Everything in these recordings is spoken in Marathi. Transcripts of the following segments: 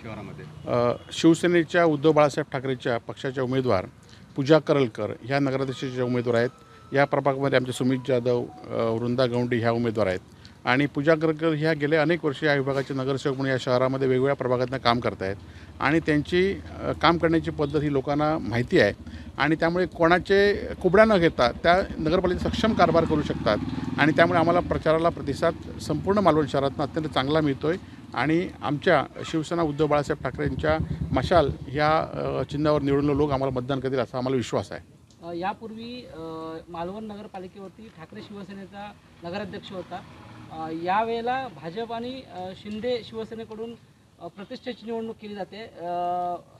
शहरामध्ये? शिवसेनेच्या उद्धव बाळासाहेब ठाकरेच्या पक्षाच्या उमेदवार पूजा करलकर ह्या नगराध्यक्षाच्या उमेदवार आहेत। या प्रभागामध्ये आमचे सुमित जाधव, वृंदा गवंडी ह्या उमेदवार आहेत आणि पूजा करलकर ह्या गेले अनेक वर्षे या विभागाचे नगरसेवक म्हणून या शहरामध्ये वेगवेगळ्या प्रभागातून काम करत आहेत आणि त्यांची काम करण्याची पद्धत ही लोकांना माहिती आहे आणि त्यामुळे कोणाचे कुबड्या न घेता त्या नगरपालिकेचा सक्षम कारभार करू शकतात आणि त्यामुळे आम्हाला प्रचाराला प्रतिसाद संपूर्ण मालवण शहरातून अत्यंत चांगला मिळतो आहे आणि आमच्या शिवसेना उद्धव बाळासाहेब ठाकरेंच्या मशाल ह्या चिन्हावर निवडून लोक आम्हाला मतदान करतील असा आम्हाला विश्वास आहे। यापूर्वी मालवण नगरपालिकेवरती ठाकरे शिवसेनेचा नगराध्यक्ष होता। यावेळेला भाजप आणि शिंदे शिवसेनेकडून प्रतिष्ठेची निवडणूक केली जाते।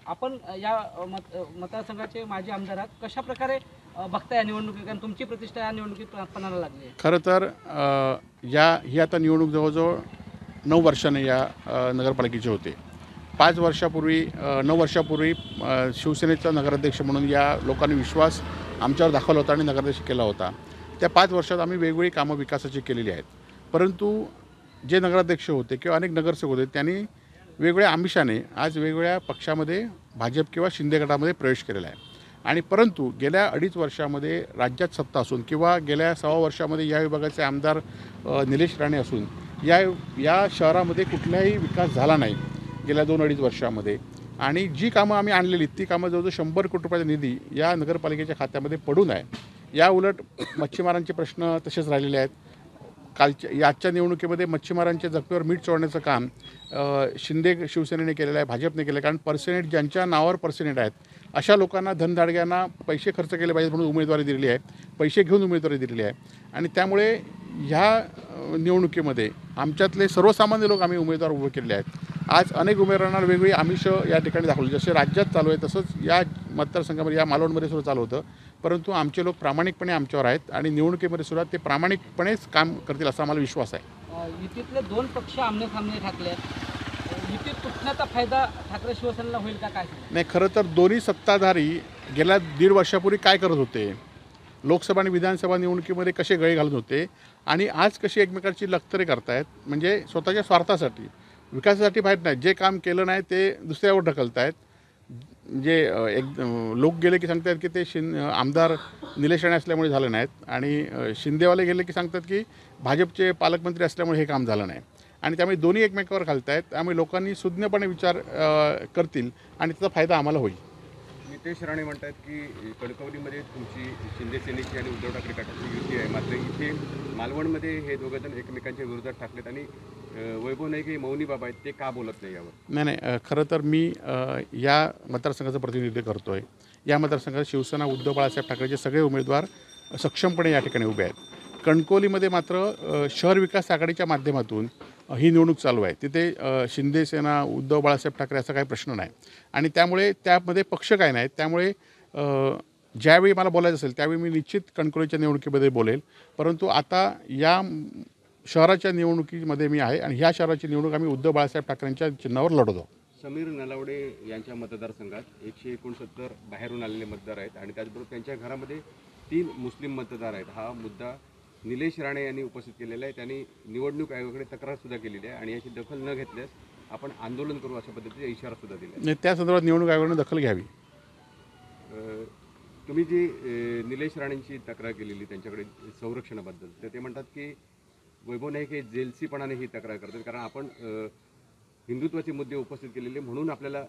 आपण या मतदारसंघाचे माजी आमदार आहात, कशा प्रकारे बघता या निवडणुकी, कारण तुमची प्रतिष्ठा या निवडणुकीत पणाला लागली आहे? खरं तर ही आता निवडणूक जवळजवळ 9 वर्षाने या नगरपालिकेचे होते। 9 वर्षापूर्वी शिवसेनेचा नगराध्यक्ष म्हणून या लोकांनी विश्वास आमच्यावर दाखवला होता आणि नगराध्यक्ष केला होता। त्या 5 वर्षात आम्ही वेगवेगळी कामं विकासाची केलेली आहेत, परंतु जे नगराध्यक्ष होते किंवा अनेक नगरसेवक होते त्यांनी वेगवेगळ्या आमिषाने आज वेगवेगळ्या पक्षामध्ये भाजप किंवा शिंदे गटामध्ये प्रवेश केलेला आहे आणि परंतु गेल्या 2.5 वर्षामध्ये राज्यात सत्ता असून किंवा गेल्या 6 वर्षामध्ये या विभागाचे आमदार निलेश राणे असून या शहरामध्ये कुठलाही विकास झाला नाही गेल्या 2-2.5 वर्षामध्ये आणि जी कामं आम्ही आणलेली ती कामं जवळजवळ 100 कोटी रुपयाचा निधी या नगरपालिकेच्या खात्यामध्ये पडून आहे। या उलट मच्छीमारांचे प्रश्न तसेच राहिलेले आहेत। आजच्या निवडणुकीमध्ये मच्छीमारांच्या जखमेवर मीठ चोळण्याचं काम शिंदे शिवसेनेने केलेलं आहे, भाजपने केलं आहे, कारण पर्सेंटेज ज्यांच्या नावावर पर्सेंटेज आहेत अशा लोकांना धनधाडग्यांना पैसे खर्च केले पाहिजे म्हणून उमेदवारी दिलेली आहे, पैसे घेऊन उमेदवारी दिलेली आहे आणि त्यामुळे ह्या निवडणुकीमध्ये आमच्यातले सर्वसामान्य लोक आम्ही उमेदवार उभे केलेले आहेत। आज अनेक उमेदवारांना वेगवेगळी आमिष या ठिकाणी दाखवली, जसे राज्यात चालू आहे तसंच या मतदारसंघामध्ये या मालवणमध्ये सुद्धा चालू होतं, परंतु आमचे लोक प्रामाणिकपणे आमच्यावर आहेत आणि निवडणुकीमध्ये सुद्धा ते प्रामाणिकपणेच काम करतील असा आम्हाला विश्वास आहे। युतीतले 2 पक्ष आमने-सामने ठाकले आहेत, युतीत तुटण्याचा फायदा ठाकरे शिवसेनेला होईल का काय? नाही, खरं तर दोन्ही सत्ताधारी गेल्या 1.5 वर्षापूर्वी काय करत होते, लोकसभा आणि विधानसभा निवडणुकीमध्ये कसे गळे घालून होते आणि आज कशी एकमेकांची लक्तरे करतायत, म्हणजे स्वतःच्या स्वार्थासाठी, विकासासाठी माहीत नाही, जे काम केलं नाही ते दुसऱ्यावर ढकलत आहेत। जे लोक गेले की सांगतात की ते आमदार निलेश राणे असल्यामुळे झालं नाहीत आणि शिंदेवाले गेले की सांगतात की भाजपचे पालकमंत्री असल्यामुळे हे काम झालं नाही आणि त्यामुळे दोन्ही एकमेकावर घालत आहेत। त्यामुळे लोकांनी सुज्ञपणे विचार करतील आणि त्याचा फायदा आम्हाला होईल। नितेश राणे म्हणतात की कणकवलीमध्ये तुमची शिंदे सेनेची आणि उद्धव ठाकरे गटाची युती आहे, मात्र इथे मालवणमध्ये हे दोघंजण एकमेकांच्या विरोधात ठाकलेत आणि वैभव नाईक हे मौनी बाबा आहेत, ते का बोलत नाही यावर? नाही, खरं तर मी या मतदारसंघाचं प्रतिनिधित्व करतो आहे। या मतदारसंघात शिवसेना उद्धव बाळासाहेब ठाकरेचे सगळे उमेदवार सक्षमपणे या ठिकाणी उभे आहेत। कणकवलीमध्ये मात्र शहर विकास आघाडीच्या माध्यमातून ही निवडणूक चालू आहे, तिथे शिंदे सेना उद्धव बाळासाहेब ठाकरे असा काही प्रश्न नाही आणि त्यामुळे त्यामध्ये पक्ष काय नाहीत। त्यामुळे ज्यावेळी मला बोलायचं असेल त्यावेळी मी निश्चित कणकवलीच्या निवडणुकीमध्ये बोलेल, परंतु आता या शहराच्या निवडणुकीमध्ये मी आहे आणि ह्या शहराची निवडणूक आम्ही उद्धव बाळासाहेब ठाकरेंच्या चिन्हावर लढवतो। समीर नलावडे यांच्या मतदारसंघात 169 बाहेरून आलेले मतदार आहेत आणि त्याचबरोबर त्यांच्या घरामध्ये 3 मुस्लिम मतदार आहेत। हा मुद्दा निलेश राणे यांनी उपस्थित केलेला आहे। त्यांनी निवडणूक आयोगाकडे तक्रारसुद्धा केलेली आहे आणि याची दखल न घेतल्यास आपण आंदोलन करू अशा पद्धतीचा इशारासुद्धा दिला आहे। त्या संदर्भात निवडणूक आयोगाने दखल घ्यावी। तुम्ही जी निलेश राणेंची तक्रार केलेली त्यांच्याकडे संरक्षणाबद्दल, तर ते म्हणतात की वैभव नाईक हे जेलसीपणाने ही तक्रार करतात, कारण आपण हिंदुत्वाचे मुद्दे उपस्थित केलेले म्हणून आपल्याला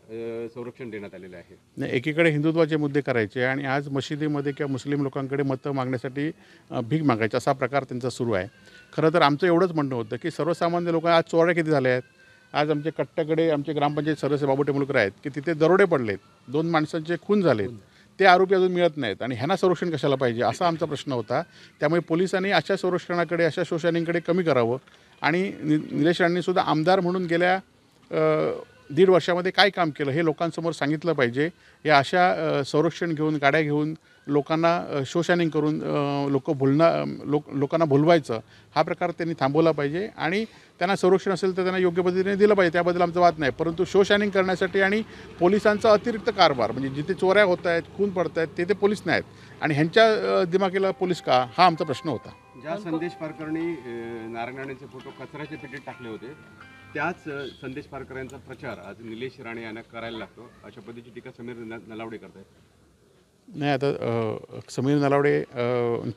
संरक्षण देण्यात आलेलं आहे। नाही, एकीकडे हिंदुत्वाचे मुद्दे करायचे आणि आज मशिदीमध्ये किंवा मुस्लिम लोकांकडे मतं मागण्यासाठी भीक मागायची असा प्रकार त्यांचा सुरू आहे। खरं तर आमचं एवढंच म्हणणं होतं की सर्वसामान्य लोक आज चोऱ्या किती झाल्या आहेत। आज आमच्या कट्ट्याकडे आमचे ग्रामपंचायत सदस्य बाबू टेमुलकर आहेत की तिथे दरोडे पडलेत, 2 माणसांचे खून झालेत, ते आरोपी अजून मिळत नाहीत आणि ह्यांना संरक्षण कशाला पाहिजे असा आमचा प्रश्न होता। त्यामुळे पोलिसांनी अशा संरक्षणाकडे, अशा शोषणांकडे कमी करावं आणि निलेश राणेंनीसुद्धा आमदार म्हणून गेल्या 1.5 वर्षामध्ये काय काम केलं हे लोकांसमोर सांगितलं पाहिजे। या अशा संरक्षण घेऊन, गाड्या घेऊन लोकांना शोषणिंग करून लोकांना भुलवायचं हा प्रकार त्यांनी थांबवला पाहिजे आणि त्यांना संरक्षण असेल तर त्यांना योग्य पद्धतीने दिलं पाहिजे, त्याबद्दल आमचा वाद नाही। परंतु शोषणिंग करण्यासाठी आणि पोलिसांचा अतिरिक्त कारभार, म्हणजे जिथे चोऱ्या होत आहेत, खून पडत आहेत, तिथे पोलीस नाहीत आणि ह्यांच्या दिमागीला पोलीस का, हा आमचा प्रश्न होता। ज्या संदेश पारकर्णी नारायण राणेंचे फोटो कचऱ्याच्या पेटीत टाकले होते त्याच संदेश पारकर यांचा प्रचार आज निलेश राणे यांना करायला लागतो, अशा पद्धतीची टीका समीर नलावडे करतायत. नाही, आता समीर नलावडे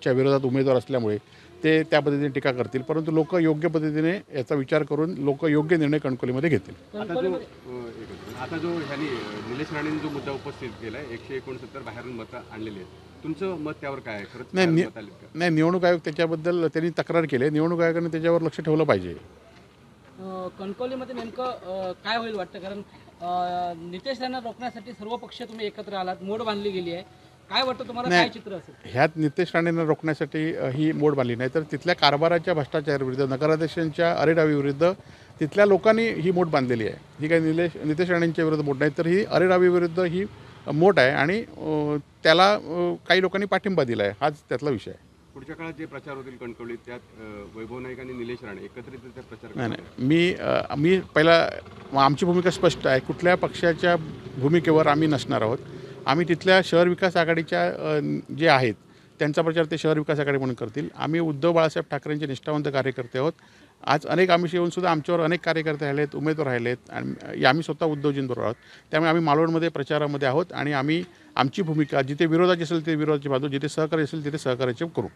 च्या विरोधात उमेदवार असल्यामुळे ते त्या पद्धतीने टीका करतील, परंतु लोक योग्य पद्धतीने याचा विचार करून लोक योग्य निर्णय कणकोलीमध्ये घेतील. आता जो ह्यांनी निलेश राणेंनी जो मुद्दा उपस्थित केला आहे, 169 बाहेरून मतं आणलेली आहेत, तुमचं मत त्यावर काय आहे? खरंच नाही, बाहेरून मतं आलीत का? नाही, निवडणूक आयोग त्याच्याबद्दल त्यांनी तक्रार केली आहे. निवडणूक आयोगाने त्याच्यावर लक्ष ठेवलं पाहिजे. कणकवलीमध्ये नेमकं काय होईल वाटतं? कारण नितेश राणेंना रोखण्यासाठी सर्व पक्ष तुम्ही एकत्र आलात, मोड बांधली गेली आहे. काय वाटतं तुम्हाला, काय चित्र असेल? ह्यात नितेश राणेंना रोखण्यासाठी ही मोड बांधली नाही, तर तिथल्या कारभाराच्या भ्रष्टाचाराविरुद्ध, नगराध्यक्षांच्या अरेरावीविरुद्ध तिथल्या लोकांनी ही मोड बांधलेली आहे. ही काही नितेश राणेंच्या विरुद्ध मोड नाही, तर ही अरेरावीविरुद्ध ही मोठ आहे आणि त्याला काही लोकांनी पाठिंबा दिला आहे. हाच त्यातला विषय आहे. पुढच्या काळात जे प्रचार होतील कणकवलीत, त्यात वैभव नाईक आणि निलेश राणे एकत्रितरित्या प्रचार नाही करणार नाही, मी पहिला आमची भूमिका स्पष्ट आहे. कुठल्या पक्षाच्या भूमिकेवर आम्ही नसणार आहोत. आम्ही तिथल्या शहर विकास आघाडीच्या जे आहेत त्यांचा प्रचार ते शहर विकास आघाडी म्हणून करतील. आम्ही उद्धव बाळासाहेब ठाकरेंचे निष्ठावंत कार्यकर्ते आहोत. आज अनेक आमिष येऊनसुद्धा आमच्यावर अनेक कार्यकर्ते राहिले आहेत, उमेदवार राहिले आहेत आणि आम्ही स्वतः उद्धवजींबरोबर आहोत. त्यामुळे आम्ही मालवणमध्ये प्रचारामध्ये आहोत आणि आमची भूमिका जिथे विरोधाची असेल तिथे विरोधाची बाजू, जिथे सहकार्य असेल तिथे सहकार्याची करू.